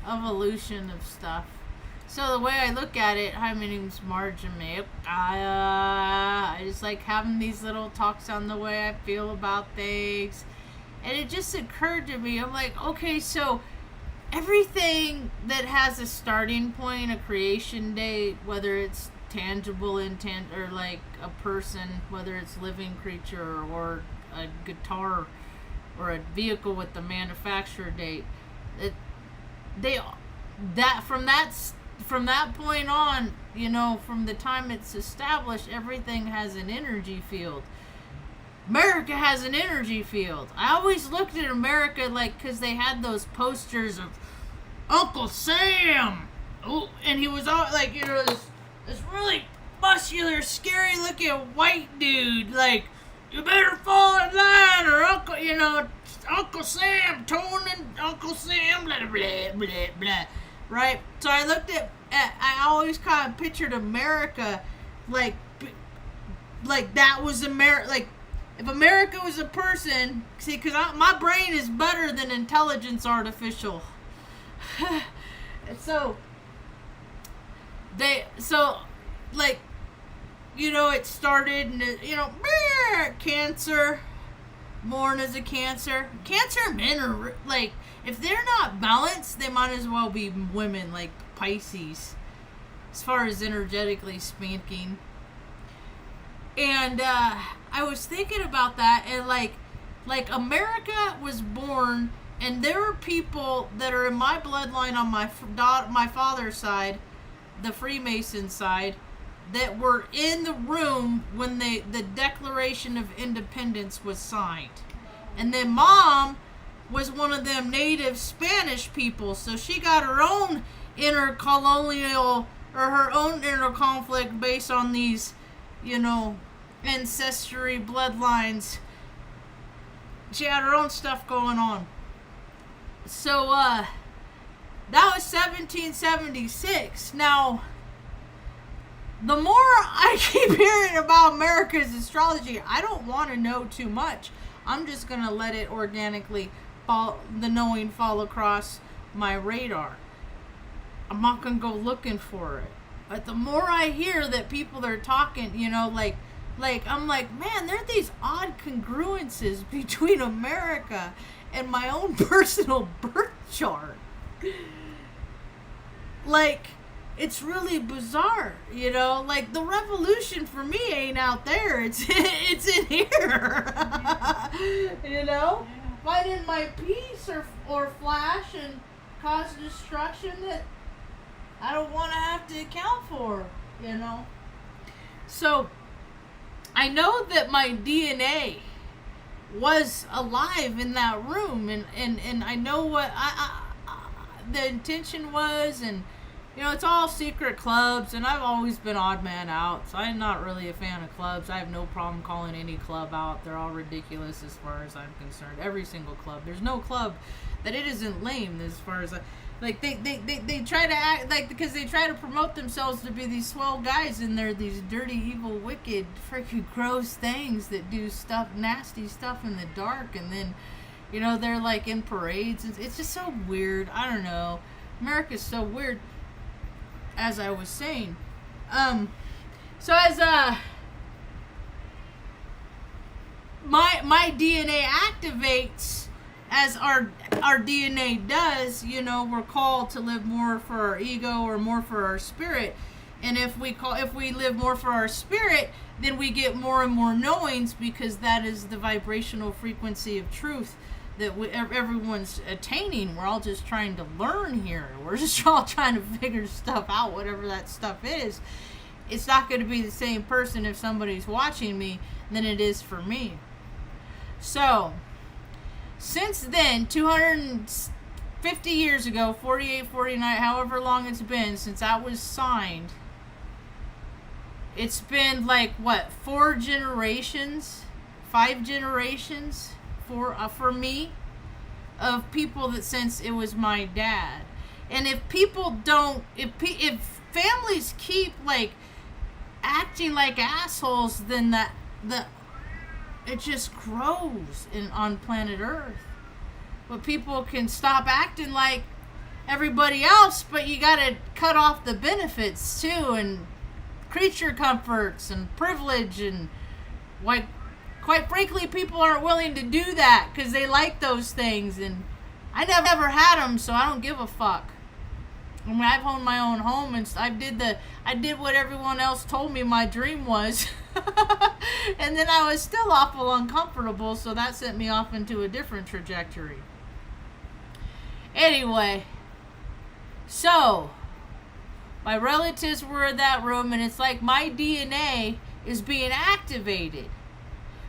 evolution of stuff. So the way I look at it, hi, my name's Marge, and I just like having these little talks on the way I feel about things. And it just occurred to me, I'm like, okay, so everything that has a starting point, a creation date, whether it's tangible intent or like a person, whether it's living creature or a guitar or a vehicle with the manufacturer date, from that point on, from the time it's established, everything has an energy field. America has an energy field. I always looked at America because they had those posters of Uncle Sam. Oh, and he was all this really muscular, scary looking white dude. Like, you better fall in line or Uncle Sam, toning Uncle Sam, blah, blah, blah, blah. Right? So I looked I always kind of pictured America like that was America. Like, if America was a person, see, because my brain is better than intelligence artificial. So it started, and cancer, born as a cancer. Cancer men are like, if they're not balanced, they might as well be women, like Pisces, as far as energetically speaking. And I was thinking about that, and like America was born, and there are people that are in my bloodline on my father's side, the Freemason side, that were in the room when the Declaration of Independence was signed. And then Mom was one of them native Spanish people, so she got her own inner colonial, or her own inner conflict based on these, ancestry bloodlines. She had her own stuff going on. So that was 1776. Now, the more I keep hearing about America's astrology, I don't want to know too much. I'm just going to let it organically the knowing fall across my radar. I'm not going to go looking for it. But the more I hear that people are talking, I'm like, man, there are these odd congruences between America and my own personal birth chart. Like, it's really bizarre, Like, the revolution for me ain't out there. It's in here. Finding my peace or flash and cause destruction that I don't want to have to account for, So, I know that my DNA was alive in that room, and I know what the intention was, and it's all secret clubs, and I've always been odd man out, so I'm not really a fan of clubs. I have no problem calling any club out. They're all ridiculous as far as I'm concerned. Every single club. There's no club that it isn't lame as far as they try to act like, because they try to promote themselves to be these swell guys, and they're these dirty, evil, wicked, freaking gross things that do nasty stuff in the dark, and then they're like in parades. It's just so weird. I don't know. America's so weird, as I was saying. So as my DNA activates, as our DNA does, we're called to live more for our ego or more for our spirit. And if we live more for our spirit, then we get more and more knowings, because that is the vibrational frequency of truth that everyone's attaining. We're all just trying to learn here. We're just all trying to figure stuff out, whatever that stuff is. It's not going to be the same person if somebody's watching me than it is for me. So, since then, 250 years ago, 48, 49, however long it's been since that was signed, it's been like, 5 generations for me, of people that since it was my dad. And if people don't, if families keep acting like assholes, then it just grows on planet Earth. but people can stop acting like everybody else, but you gotta cut off the benefits too, and creature comforts and privilege, and like, quite frankly, people aren't willing to do that because they like those things, and I never had them, so I don't give a fuck. I mean, I've owned my own home, and I did what everyone else told me my dream was, and then I was still awful uncomfortable, so that sent me off into a different trajectory. Anyway, so my relatives were in that room, and it's like my DNA is being activated.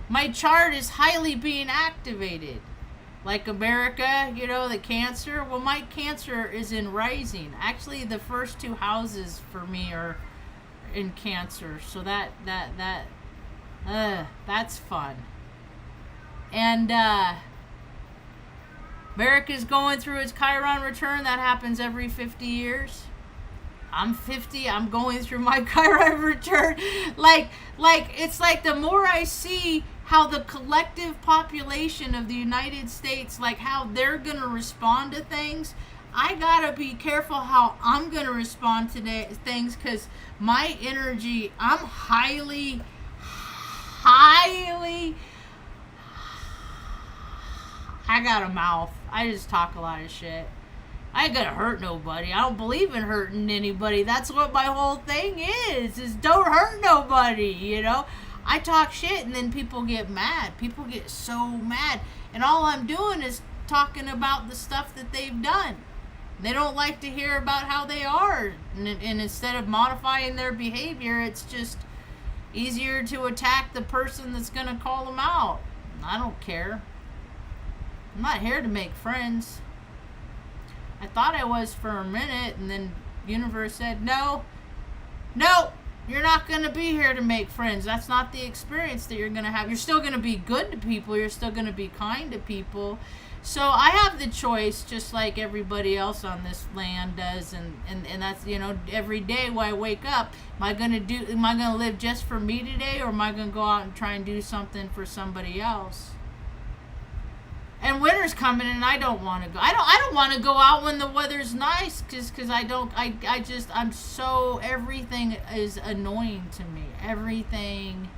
My chart is highly being activated. Like America, you know, the Cancer. Well, my Cancer is in rising. Actually, the first 2 houses for me are in Cancer. So that's fun. And America's going through its Chiron return. That happens every 50 years. I'm 50. I'm going through my Chiron return. Like it's like the more I see how the collective population of the United States, like how they're gonna respond to things, I gotta be careful how I'm gonna respond to things, because my energy, I'm highly, I got a mouth. I just talk a lot of shit. I ain't gonna hurt nobody. I don't believe in hurting anybody. That's what my whole thing is don't hurt nobody, you know? I talk shit and then people get mad. People get so mad. And all I'm doing is talking about the stuff that they've done. They don't like to hear about how they are. And instead of modifying their behavior, it's just easier to attack the person that's gonna call them out. I don't care. I'm not here to make friends. I thought I was for a minute, and then universe said, no, you're not going to be here to make friends. That's not the experience that you're going to have. You're still going to be good to people. You're still going to be kind to people. So I have the choice, just like everybody else on this land does, and that's, you know, every day when I wake up, am I going to live just for me today, or am I going to go out and try and do something for somebody else? And winter's coming, and I don't want to go. I don't want to go out when the weather's nice, because I'm so, everything is annoying to me. Everything.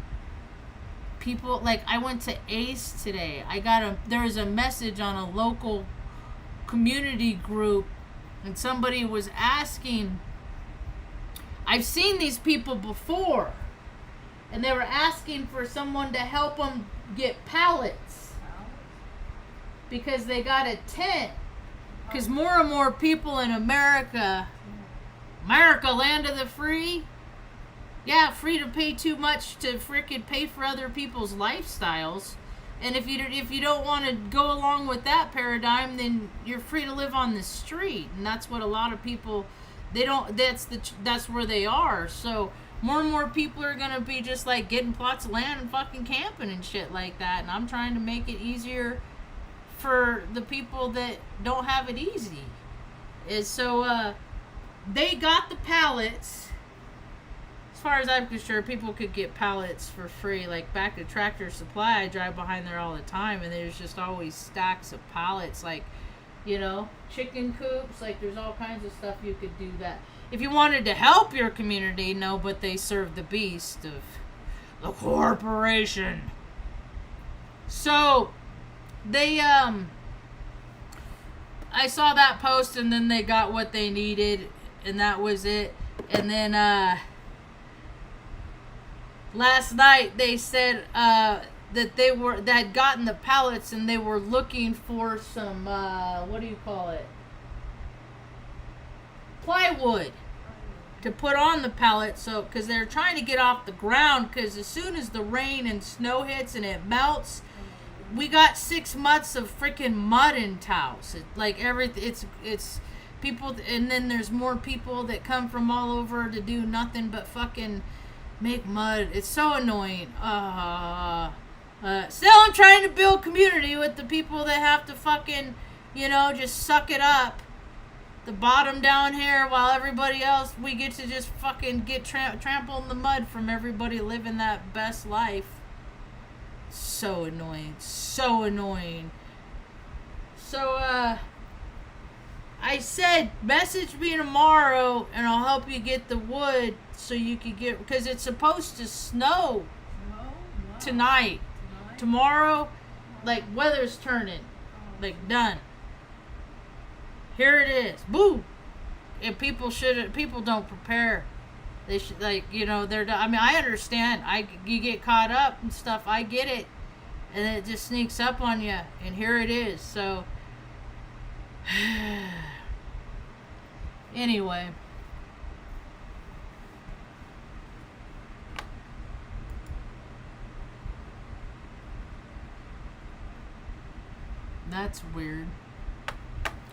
People, like, I went to ACE today. There was a message on a local community group, and somebody was asking, I've seen these people before, and they were asking for someone to help them get pallets. Because they got a tent. Because more and more people in America, land of the free. Yeah, free to pay too much to frickin' pay for other people's lifestyles. And if you don't want to go along with that paradigm, then you're free to live on the street. And that's what a lot of people, that's where they are. So more and more people are going to be just like getting plots of land and fucking camping and shit like that. And I'm trying to make it easier for the people that don't have it easy. So they got the pallets. As far as I'm concerned, people could get pallets for free. Like back at Tractor Supply, I drive behind there all the time, and there's just always stacks of pallets, like, you know, chicken coops. Like, there's all kinds of stuff you could do that. If you wanted to help your community, no, but they serve the beast of the corporation. So they I saw that post, and then they got what they needed, and that was it. And then last night they said that they had gotten the pallets, and they were looking for some what do you call it, plywood to put on the pallet, so because they're trying to get off the ground, because as soon as the rain and snow hits and it melts, we got 6 months of freaking mud in Taos. It's people, and then there's more people that come from all over to do nothing but fucking make mud. It's so annoying. Still, I'm trying to build community with the people that have to fucking, you know, just suck it up. The bottom down here, while everybody else, we get to just fucking get trampled in the mud from everybody living that best life. So annoying. So annoying. So, I said, message me tomorrow and I'll help you get the wood so you can get, because it's supposed to snow tonight. Tomorrow, like, weather's turning. Like, done. Here it is. Boom! And people don't prepare. They should, like, you know, I mean, I understand. You get caught up and stuff. I get it. And then it just sneaks up on you. And here it is. So, anyway. That's weird.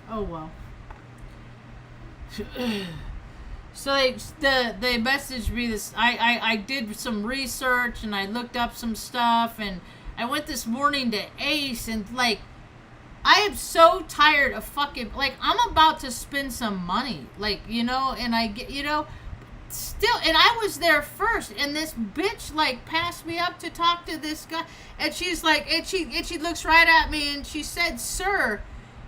Oh well. So they messaged me this. I did some research and I looked up some stuff and I went this morning to Ace and like I am so tired of fucking like I'm about to spend some money like you know and I get you know still and I was there first and this bitch like passed me up to talk to this guy and she's like and she looks right at me and she said sir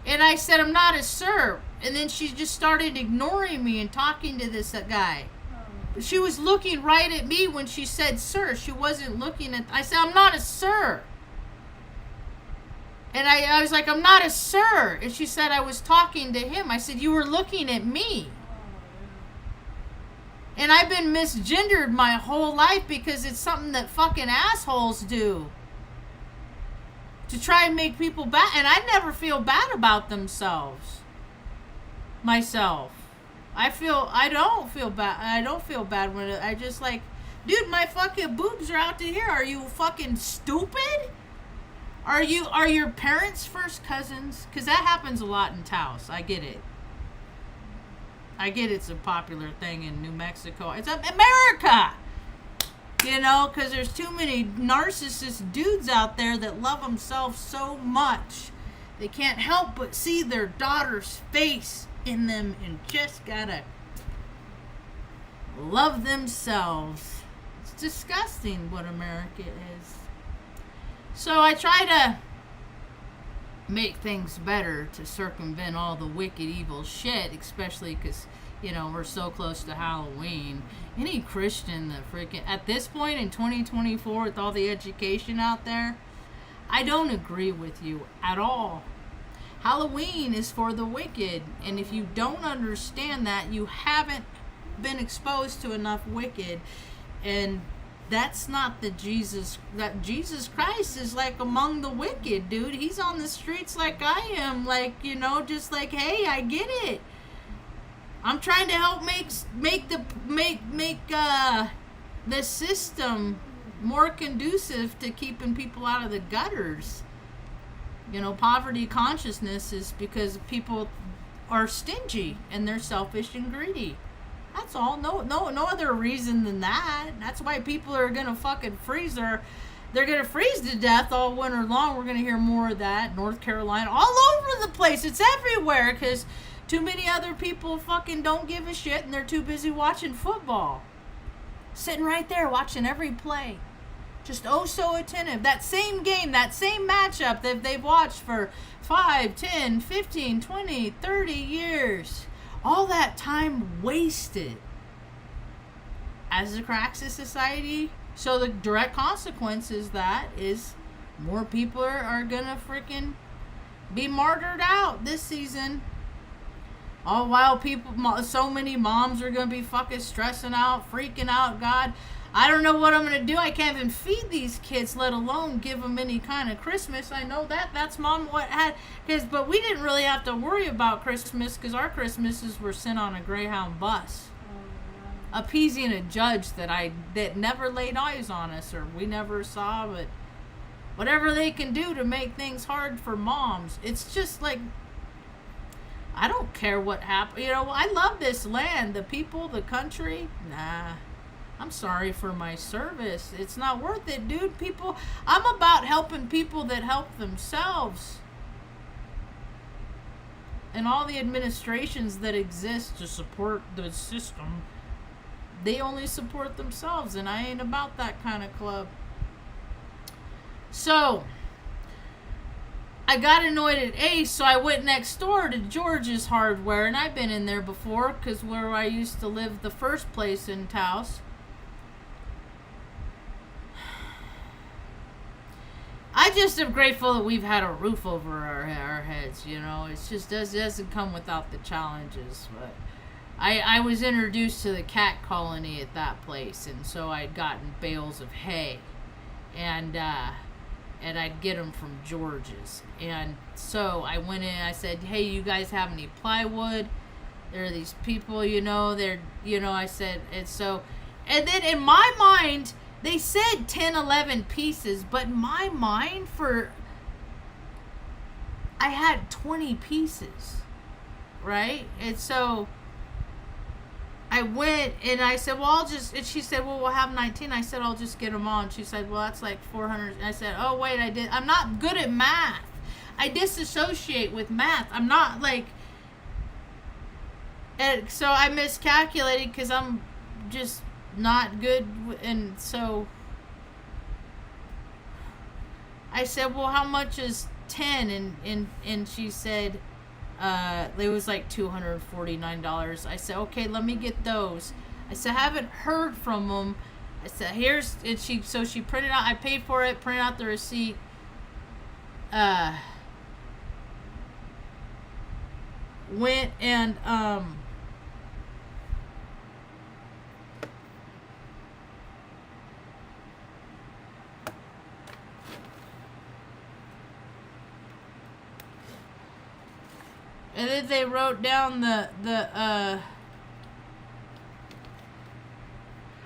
and I said I'm not a sir and then she just started ignoring me and talking to this guy. She was looking right at me when she said sir. She wasn't looking at I said I'm not a sir. And I was like I'm not a sir and she said I was talking to him. I said you were looking at me. And I've been misgendered my whole life because it's something that fucking assholes do. To try and make people bad. And I never feel bad about themselves. Myself. I don't feel bad. I don't feel bad when I just like, dude, my fucking boobs are out to here. Are you fucking stupid? Are your parents first cousins? Because that happens a lot in Taos. I get it. I get it's a popular thing in New Mexico. It's America! You know, because there's too many narcissist dudes out there that love themselves so much. They can't help but see their daughter's face in them and just gotta love themselves. It's disgusting what America is. So I try to make things better to circumvent all the wicked evil shit, especially because you know we're so close to Halloween. Any Christian that freaking at this point in 2024 with all the education out there, I don't agree with you at all. Halloween is for the wicked, and if you don't understand that, you haven't been exposed to enough wicked. And that's not that Jesus Christ is like among the wicked, dude. He's on the streets like I am, like, you know, just like, hey, I get it. I'm trying to help make the system more conducive to keeping people out of the gutters. You know, poverty consciousness is because people are stingy and they're selfish and greedy. That's all. No other reason than that. That's why people are gonna fucking freeze they're gonna freeze to death all winter long. We're gonna hear more of that. North Carolina, all over the place. It's everywhere because too many other people fucking don't give a shit and they're too busy watching football. Sitting right there watching every play. Just oh so attentive. That same game, that same matchup that they've watched for 5, 10, 15, 20, 30 years. All that time wasted. As the cracks of society, so the direct consequence is that is more people are gonna freaking be martyred out this season. All while so many moms are gonna be fucking stressing out, freaking out. God, I don't know what I'm gonna do. I can't even feed these kids, let alone give them any kind of Christmas. I know that's mom what had, but we didn't really have to worry about Christmas because our Christmases were sent on a Greyhound bus, appeasing a judge that never laid eyes on us or we never saw. But whatever they can do to make things hard for moms, it's just like I don't care what happened. You know, I love this land, the people, the country. Nah. I'm sorry for my service. It's not worth it, dude. People, I'm about helping people that help themselves. And all the administrations that exist to support the system, they only support themselves, and I ain't about that kind of club. So, I got annoyed at Ace, so I went next door to George's Hardware, and I've been in there before, because where I used to live the first place in Taos. I just am grateful that we've had a roof over our heads, you know. It just doesn't come without the challenges. But I was introduced to the cat colony at that place, and so I'd gotten bales of hay, and I'd get them from George's. And so I went in and I said, hey, you guys have any plywood? There are these people, you know, I said, and so, and then in my mind, they said 10, 11 pieces, but in my mind, I had 20 pieces, right? And so I went and I said, well, and she said, well, we'll have 19. I said, I'll just get them all. And she said, well, that's like 400. And I said, oh, wait, I'm not good at math. I disassociate with math. I'm not like, and so I miscalculated because I'm just not good. And so I said, well, how much is 10? And she said, it was like $249. I said, okay, let me get those. I said, I haven't heard from them. I said, so she printed out, I paid for it, printed out the receipt. Went and, and then they wrote down the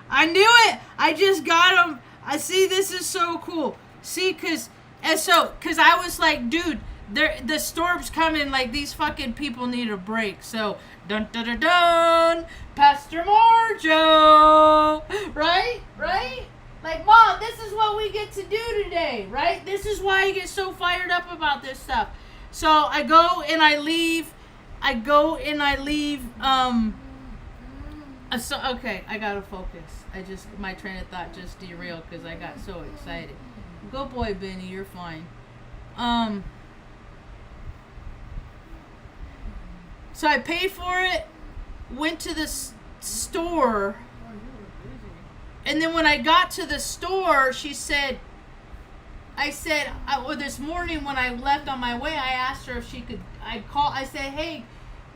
I knew it! I just got them. I see, this is so cool. See, cause I was like, dude, the storm's coming, like, these fucking people need a break. So, dun dun dun dun, Pastor Marge, right? Like, Mom, this is what we get to do today, right? This is why I get so fired up about this stuff. So I go and I leave. So, okay, I gotta focus. My train of thought just derailed because I got so excited. Go boy, Benny, you're fine. So I paid for it, went to the store, and then when I got to the store, this morning when I left on my way, I asked her if she could, I said, hey,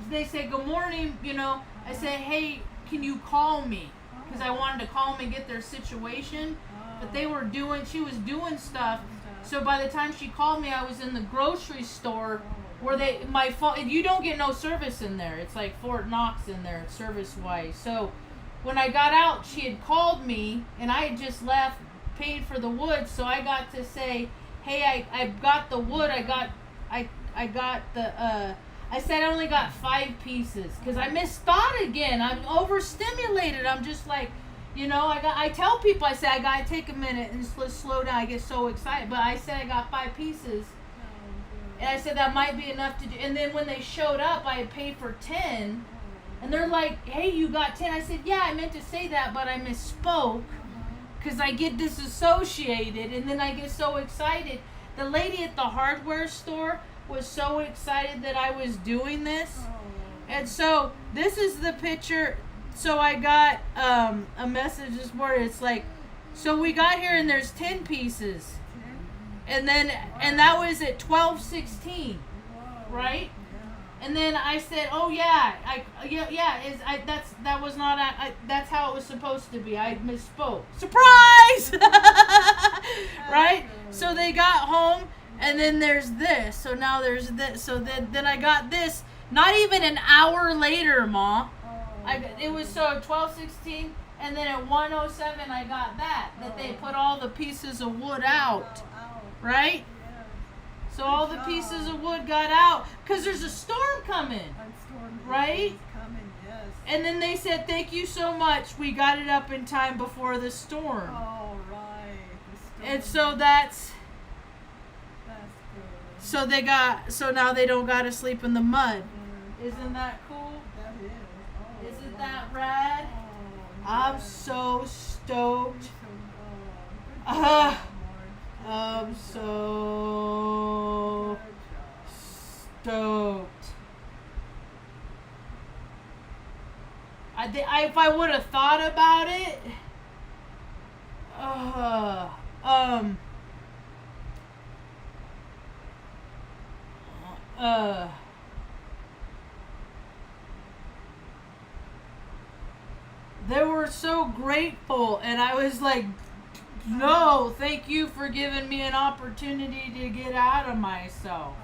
they said, good morning, you know, I said, hey, can you call me? Because I wanted to call them and get their situation, but she was doing stuff, so by the time she called me, I was in the grocery store, where my phone, you don't get no service in there, it's like Fort Knox in there, service-wise, so when I got out, she had called me, and I had just left, paid for the wood, so I got to say, hey, I got the wood, I said I only got 5 pieces, because I misthought again, I'm overstimulated, I'm just like, you know, I tell people, I say, I gotta take a minute and slow down, I get so excited, but I said I got 5 pieces, and I said that might be enough to do, and then when they showed up, I had paid for 10, and they're like, hey, you got 10, I said, yeah, I meant to say that, but I misspoke, because I get disassociated, and then I get so excited. The lady at the hardware store was so excited that I was doing this. And so this is the picture. So I got a message this morning. It's like, so we got here and there's 10 pieces. And that was at 12:16, right? And then I said, "Oh yeah, that's how it was supposed to be. I misspoke. Surprise!" Right? So they got home, and then there's this. So now there's this. So then I got this. Not even an hour later, Ma. It was so 12:16, and then at 1:07 I got that they put all the pieces of wood out, right? So all the pieces of wood got out because there's a storm coming, right? And then they said, "Thank you so much. We got it up in time before the storm." Oh, right. And so that's good. So now they don't got to sleep in the mud. Isn't that cool? That is. Oh, isn't that rad? Oh, I'm so stoked. I'm so stoked. If I would have thought about it, um, they were so grateful, and I was like, no, thank you for giving me an opportunity to get out of myself.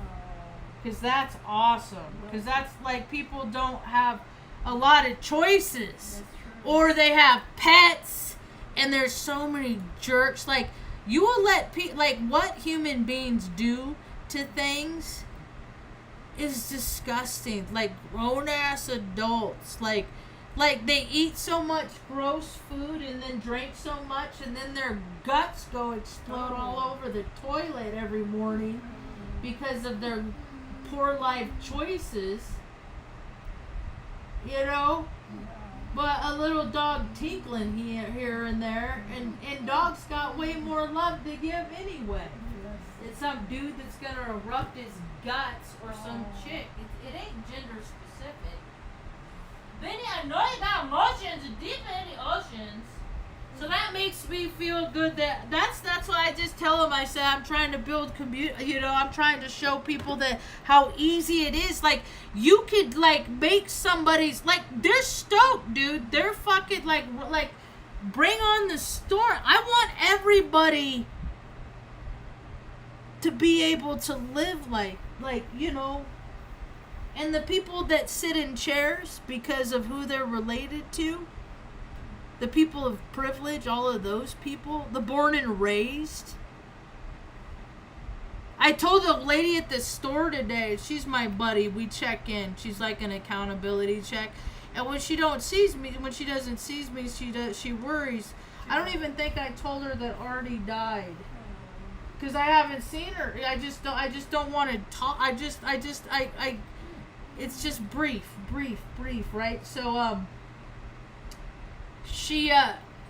Because that's awesome. Because that's like, people don't have a lot of choices. Or they have pets, and there's so many jerks. Like, you will let like, what human beings do to things is disgusting. Like, grown-ass adults. Like they eat so much gross food and then drink so much, and then their guts go explode all over the toilet every morning because of their poor life choices, you know. But a little dog tinkling here and there, and dogs got way more love to give anyway. It's some dude that's gonna erupt his guts, or some chick. It ain't gender specific. Benny, I know you got emotions deep in the oceans. So that makes me feel good. That's why I just tell them, I say, I'm trying to build community. You know, I'm trying to show people that how easy it is. Like, you could like make somebody's, like, they're stoked, dude. They're fucking like bring on the storm. I want everybody to be able to live like you know. And the people that sit in chairs because of who they're related to, the people of privilege, all of those people, the born and raised. I told a lady at the store today, she's my buddy, we check in. She's like an accountability check. And when she doesn't see me, she worries. I don't even think I told her that Artie died. Because I haven't seen her. I just don't want to talk. It's just brief, right? So, she,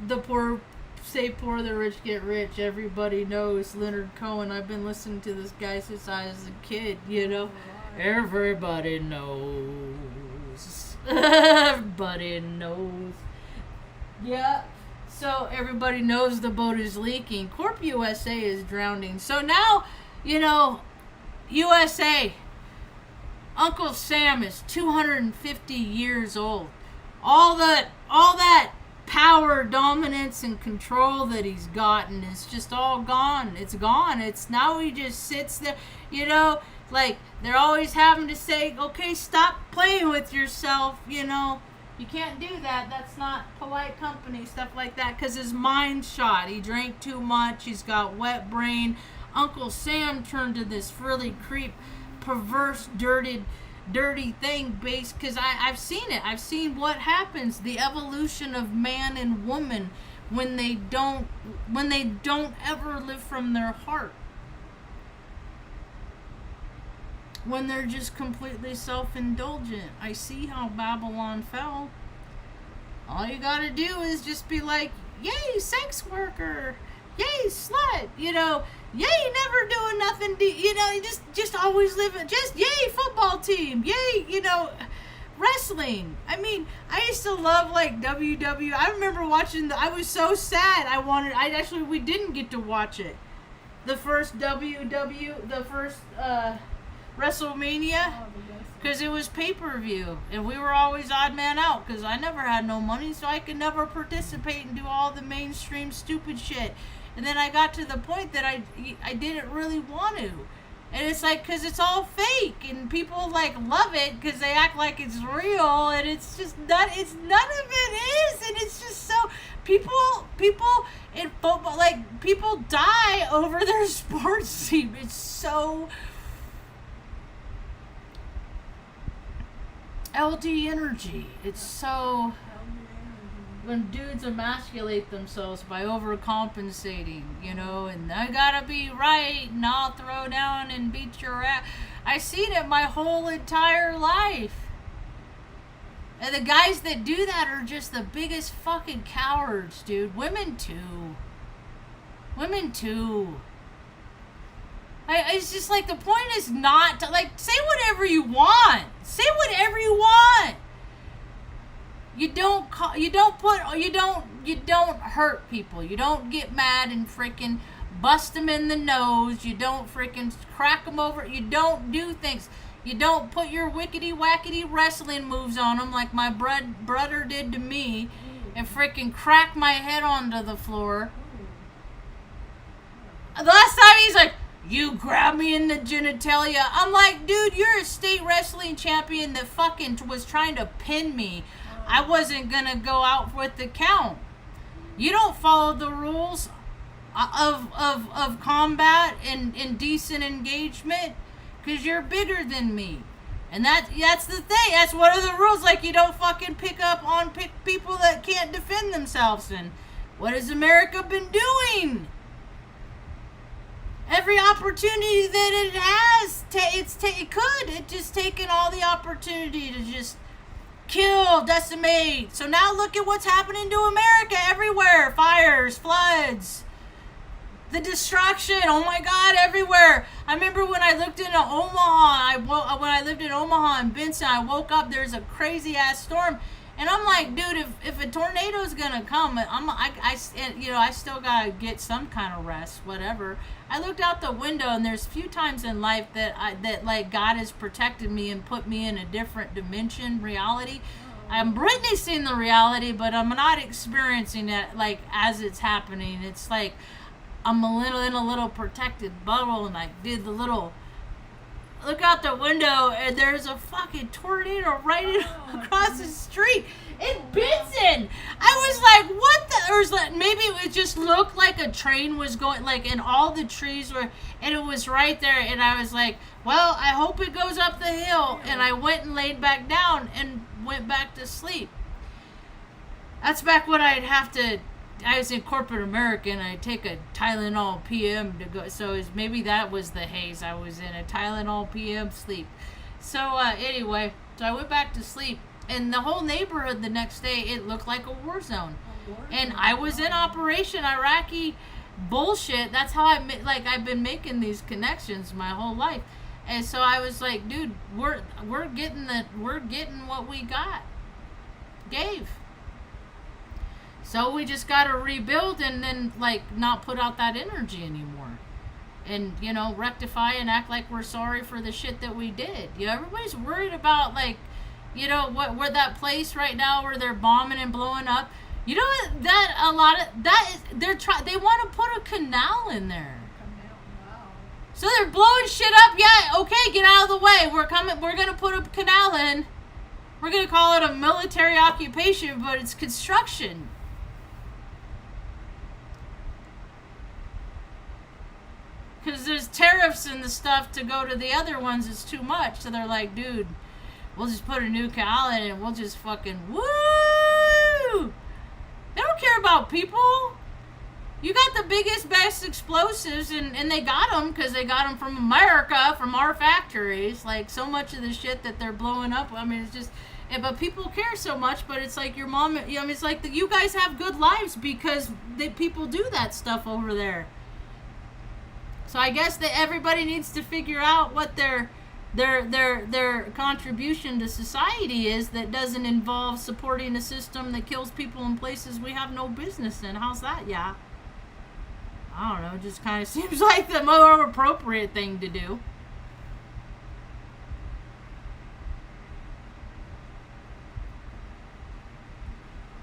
the poor, say poor, the rich get rich. Everybody knows Leonard Cohen. I've been listening to this guy since I was a kid, you know. Everybody knows. Everybody knows. Yeah. So everybody knows the boat is leaking. Corp USA is drowning. So now, you know, USA, Uncle Sam is 250 years old. All that power, dominance, and control that he's gotten is just all gone. It's gone. It's now he just sits there, you know, like they're always having to say, okay, stop playing with yourself, you know. You can't do that. That's not polite company, stuff like that, because his mind's shot. He drank too much. He's got wet brain. Uncle Sam turned to this really perverse, dirty thing based, because I've seen it. I've seen what happens, the evolution of man and woman when they don't ever live from their heart. When they're just completely self-indulgent. I see how Babylon fell. All you gotta do is just be like, yay, sex worker, yay, slut, you know, yay, never doing nothing, you know, you just always living, just yay, football team, yay, you know, wrestling. I mean, I used to love like WW. I remember watching I was so sad. We didn't get to watch it. The first WrestleMania, because it was pay-per-view, and we were always odd man out because I never had no money, so I could never participate and do all the mainstream stupid shit. And then I got to the point that I didn't really want to, and it's like, because it's all fake and people like love it because they act like it's real, and it's just not. It's none of it is, and it's just so people in football, like, people die over their sports team. It's so LD energy. It's so, when dudes emasculate themselves by overcompensating, you know, and I gotta be right and I'll throw down and beat your ass. I seen it my whole entire life. And the guys that do that are just the biggest fucking cowards, dude. Women too. It's just like the point is not to like say whatever you want. Say whatever you want. You don't hurt people. You don't get mad and freaking bust them in the nose. You don't freaking crack them over. You don't do things. You don't put your wickety wackety wrestling moves on them like my brother did to me and freaking crack my head onto the floor. The last time he's like, you grabbed me in the genitalia. I'm like, dude, you're a state wrestling champion that fucking was trying to pin me. I wasn't gonna go out with the count. You don't follow the rules of combat and decent engagement because you're bigger than me. And that's the thing. That's one of the rules. Like, you don't fucking pick people that can't defend themselves. And what has America been doing? Every opportunity that it has, it just taken all the opportunity to just kill, decimate. So now look at what's happening to America everywhere. Fires, floods, the destruction. Oh my God, everywhere. I remember when I looked into Omaha, when I lived in Omaha and Benson, I woke up, there's a crazy ass storm. And I'm like, dude, if a tornado's gonna come, I still gotta get some kind of rest, whatever. I looked out the window, and there's few times in life that like God has protected me and put me in a different dimension, reality. I'm witnessing the reality, but I'm not experiencing it like as it's happening. It's like I'm in a little protected bubble, and I did the little. Look out the window, and there's a fucking tornado right across the street in Benson. I was like, what the? Or was like, maybe it just looked like a train was going, like, and all the trees were, and it was right there. And I was like, well, I hope it goes up the hill. And I went and laid back down and went back to sleep. That's back when I was in corporate America, and I take a Tylenol PM to go. So maybe that was the haze I was in, a Tylenol PM sleep. So anyway, so I went back to sleep, and the whole neighborhood the next day, it looked like a war zone. And I was in Operation Iraqi bullshit. That's how I've been making these connections my whole life. And so I was like, dude, we're getting what we gave. So we just got to rebuild and then, like, not put out that energy anymore. And, rectify and act like we're sorry for the shit that we did. Everybody's worried about, like, where that place right now where they're bombing and blowing up. You know what? They want to put a canal in there. So they're blowing shit up. Yeah, okay, get out of the way. We're going to put a canal in. We're going to call it a military occupation, but it's construction. Because there's tariffs and the stuff to go to the other ones, it's too much. So they're like, dude, we'll just put a new canal in and we'll just fucking woo! They don't care about people. You got the biggest, best explosives, and they got them because they got them from America, from our factories. Like, so much of the shit that they're blowing up, I mean, it's just... But people care so much, but it's like your mom... it's like you guys have good lives because people do that stuff over there. So I guess that everybody needs to figure out what their contribution to society is that doesn't involve supporting a system that kills people in places we have no business in. How's that? Yeah. I don't know. It just kind of seems like the more appropriate thing to do.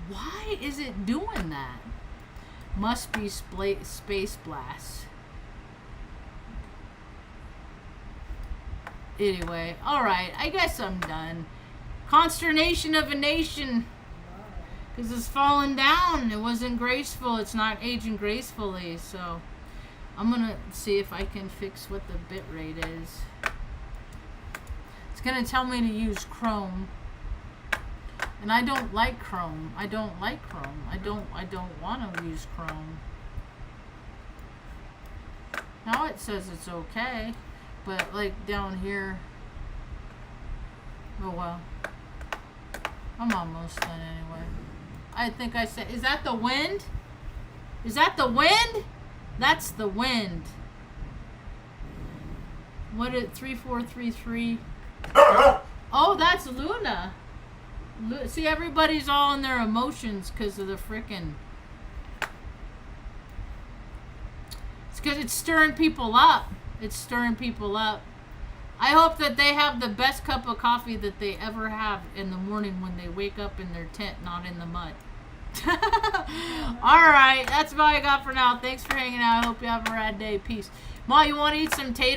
Why is it doing that? Must be space blast. Anyway, alright, I guess I'm done. Consternation of a nation. Because it's fallen down. It wasn't graceful. It's not aging gracefully. So, I'm going to see if I can fix what the bit rate is. It's going to tell me to use Chrome. And I don't like Chrome. I don't want to use Chrome. Now it says it's okay. But, like, down here... Oh, well. I'm almost done anyway. I think I said... Is that the wind? Is that the wind? That's the wind. What is 3433? Oh, that's Luna. See, everybody's all in their emotions because of the frickin'. It's because it's stirring people up. It's stirring people up. I hope that they have the best cup of coffee that they ever have in the morning when they wake up in their tent, not in the mud. Alright, that's all I got for now. Thanks for hanging out. I hope you have a rad day. Peace. Ma, you want to eat some taters?